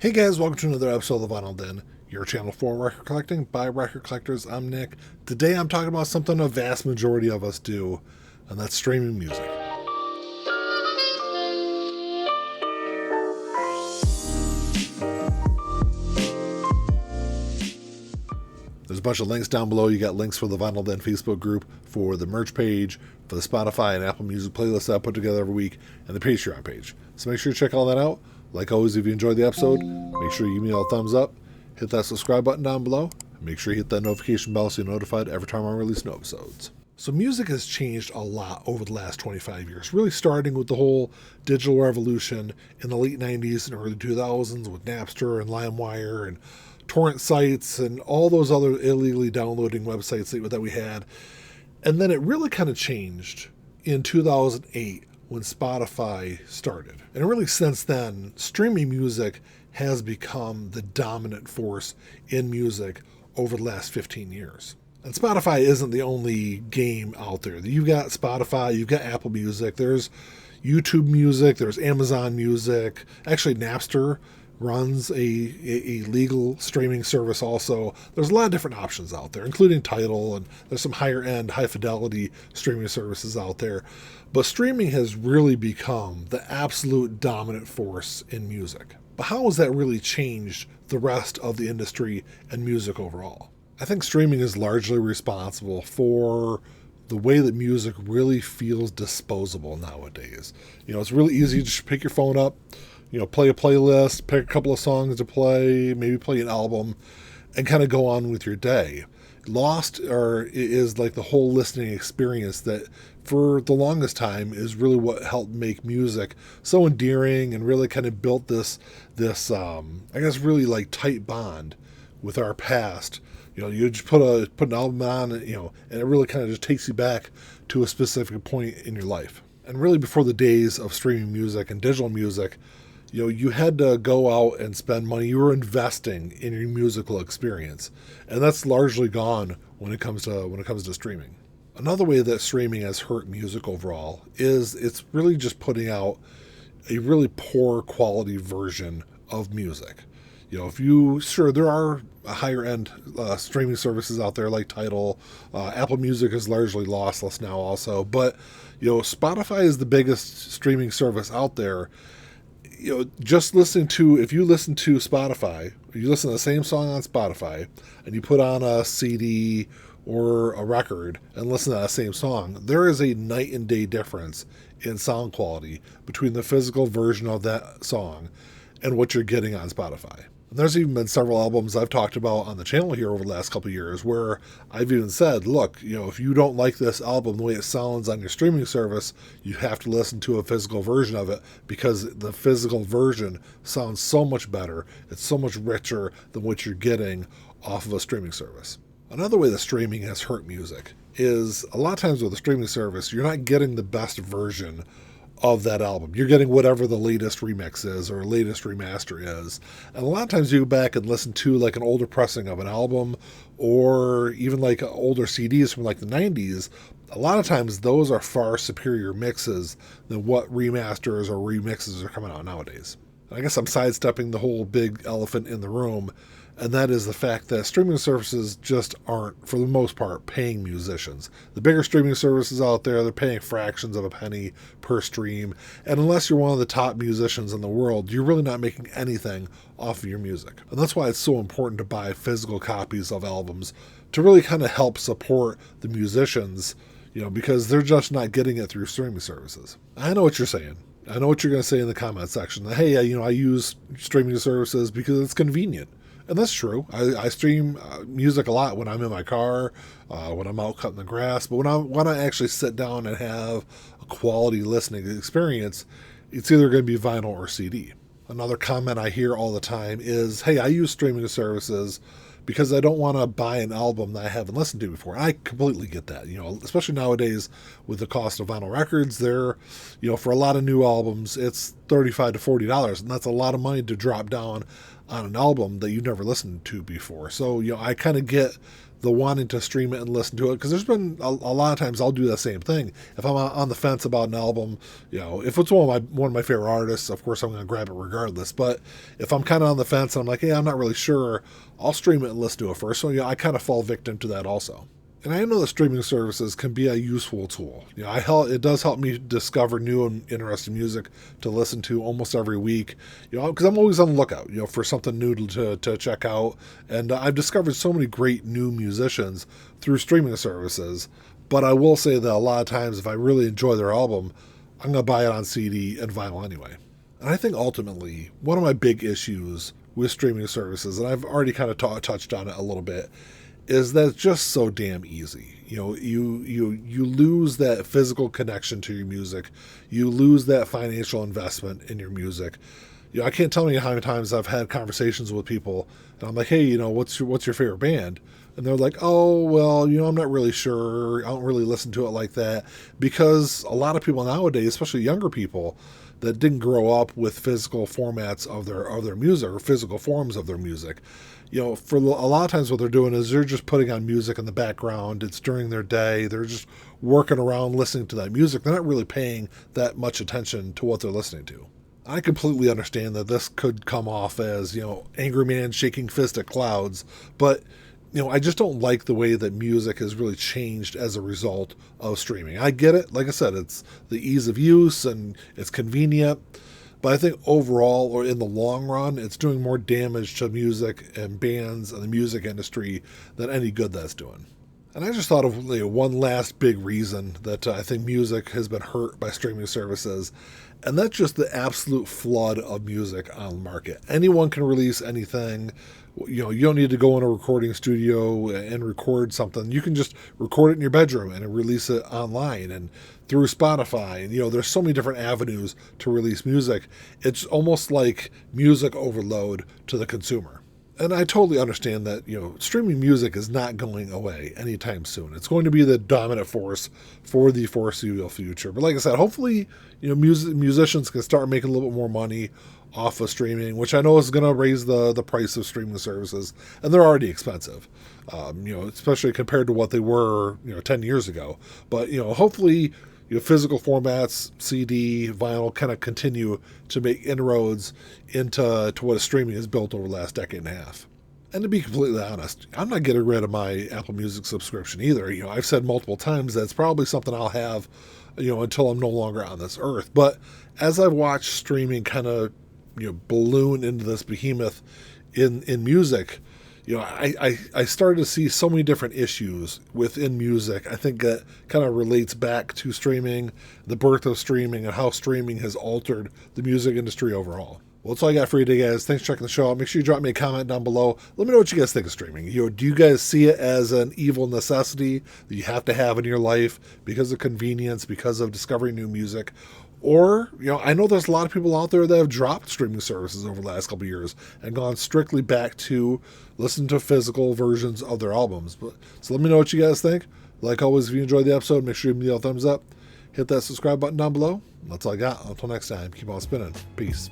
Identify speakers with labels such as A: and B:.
A: Hey guys, welcome to another episode of the Vinyl Den, your channel for record collecting by record collectors. I'm Nick. Today I'm talking about something a vast majority of us do, and that's streaming music. There's a bunch of links down below. You got links for the Vinyl Den Facebook group, for the merch page, for the Spotify and Apple Music playlist that I put together every week, and the Patreon page. So make sure you check all that out. Like always, if you enjoyed the episode, make sure you give me a thumbs up, hit that subscribe button down below, and make sure you hit that notification bell so you're notified every time I release new episodes. So music has changed a lot over the last 25 years, really starting with the whole digital revolution in the late 90s and early 2000s with Napster and LimeWire and torrent sites and all those other illegally downloading websites that we had. And then it really kind of changed in 2008 when Spotify started. And really since then, streaming music has become the dominant force in music over the last 15 years. And Spotify isn't the only game out there. You've got Spotify, you've got Apple Music, there's YouTube Music, there's Amazon Music. Actually, Napster runs a legal streaming service also. There's a lot of different options out there, including Tidal, and there's some higher end, high fidelity streaming services out there. But streaming has really become the absolute dominant force in music. But how has that really changed the rest of the industry and music overall? I think streaming is largely responsible for the way that music really feels disposable nowadays. It's really easy to just pick your phone up, play a playlist, pick a couple of songs to play, maybe play an album, and kind of go on with your day. Lost is like the whole listening experience that for the longest time is really what helped make music so endearing and really kind of built this I guess really like tight bond with our past. You just put an album on, and it really kind of just takes you back to a specific point in your life. And really before the days of streaming music and digital music, you had to go out and spend money. You were investing in your musical experience, and that's largely gone when it comes to streaming. Another way that streaming has hurt music overall is it's really just putting out a really poor quality version of music. There are higher end streaming services out there like Tidal. Apple Music is largely lossless now also, but Spotify is the biggest streaming service out there. Just if you listen to Spotify, you listen to the same song on Spotify, and you put on a CD or a record and listen to that same song, there is a night and day difference in sound quality between the physical version of that song and what you're getting on Spotify. And there's even been several albums I've talked about on the channel here over the last couple of years where I've even said, look, if you don't like this album the way it sounds on your streaming service, you have to listen to a physical version of it because the physical version sounds so much better. It's so much richer than what you're getting off of a streaming service. Another way that streaming has hurt music is a lot of times with a streaming service, you're not getting the best version of that album. You're getting whatever the latest remix is or latest remaster is. And a lot of times you go back and listen to like an older pressing of an album or even like older CDs from like the 90s. A lot of times those are far superior mixes than what remasters or remixes are coming out nowadays. I guess I'm sidestepping the whole big elephant in the room, and that is the fact that streaming services just aren't, for the most part, paying musicians. The bigger streaming services out there, they're paying fractions of a penny per stream, and unless you're one of the top musicians in the world, you're really not making anything off of your music. And that's why it's so important to buy physical copies of albums to really kind of help support the musicians, because they're just not getting it through streaming services. I know what you're saying. I know what you're going to say in the comment section. Hey, I use streaming services because it's convenient. And that's true. I stream music a lot when I'm in my car, when I'm out cutting the grass. But when I actually sit down and have a quality listening experience, it's either going to be vinyl or CD. Another comment I hear all the time is, hey, I use streaming services because I don't want to buy an album that I haven't listened to before. And I completely get that, especially nowadays with the cost of vinyl records. They're, for a lot of new albums, it's $35 to $40, and that's a lot of money to drop down on an album that you've never listened to before. So, I kind of get the wanting to stream it and listen to it, because there's been a lot of times I'll do the same thing. If I'm on the fence about an album, if it's one of my favorite artists, of course I'm going to grab it regardless. But if I'm kind of on the fence and I'm like, hey, I'm not really sure, I'll stream it and listen to it first. So I kind of fall victim to that also. And I know that streaming services can be a useful tool. It does help me discover new and interesting music to listen to almost every week. Because I'm always on the lookout, for something new to check out. And I've discovered so many great new musicians through streaming services. But I will say that a lot of times, if I really enjoy their album, I'm going to buy it on CD and vinyl anyway. And I think ultimately, one of my big issues with streaming services, and I've already kind of touched on it a little bit, is that it's just so damn easy. You lose that physical connection to your music. You lose that financial investment in your music. I can't tell you how many times I've had conversations with people, and I'm like, hey, what's your favorite band? And they're like, oh, well, I'm not really sure. I don't really listen to it like that, because a lot of people nowadays, especially younger people, that didn't grow up with physical formats of their music or physical forms of their music. For a lot of times what they're doing is they're just putting on music in the background. It's during their day. They're just working around listening to that music. They're not really paying that much attention to what they're listening to. I completely understand that this could come off as, angry man shaking fist at clouds, but I just don't like the way that music has really changed as a result of streaming. I get it. Like I said, it's the ease of use and it's convenient. But I think overall, or in the long run, it's doing more damage to music and bands and the music industry than any good that's doing. And I just thought of one last big reason that I think music has been hurt by streaming services, and that's just the absolute flood of music on the market. Anyone can release anything. You don't need to go in a recording studio and record something. You can just record it in your bedroom and release it online and through Spotify. And, there's so many different avenues to release music. It's almost like music overload to the consumer. And I totally understand that, streaming music is not going away anytime soon. It's going to be the dominant force for the foreseeable future. But like I said, hopefully, musicians can start making a little bit more money off of streaming, which I know is going to raise the price of streaming services. And they're already expensive, especially compared to what they were, 10 years ago. But, hopefully, physical formats, CD, vinyl, kind of continue to make inroads into what streaming has built over the last decade and a half. And to be completely honest, I'm not getting rid of my Apple Music subscription either. I've said multiple times that it's probably something I'll have, until I'm no longer on this earth. But as I've watched streaming kind of, balloon into this behemoth in music, I started to see so many different issues within music. I think that kind of relates back to streaming, the birth of streaming, and how streaming has altered the music industry overall. Well, that's all I got for you today, guys. Thanks for checking the show out. Make sure you drop me a comment down below. Let me know what you guys think of streaming. Do you guys see it as an evil necessity that you have to have in your life because of convenience, because of discovering new music? Or, I know there's a lot of people out there that have dropped streaming services over the last couple of years and gone strictly back to listen to physical versions of their albums. So let me know what you guys think. Like always, if you enjoyed the episode, make sure you give me a thumbs up. Hit that subscribe button down below. That's all I got. Until next time, keep on spinning. Peace.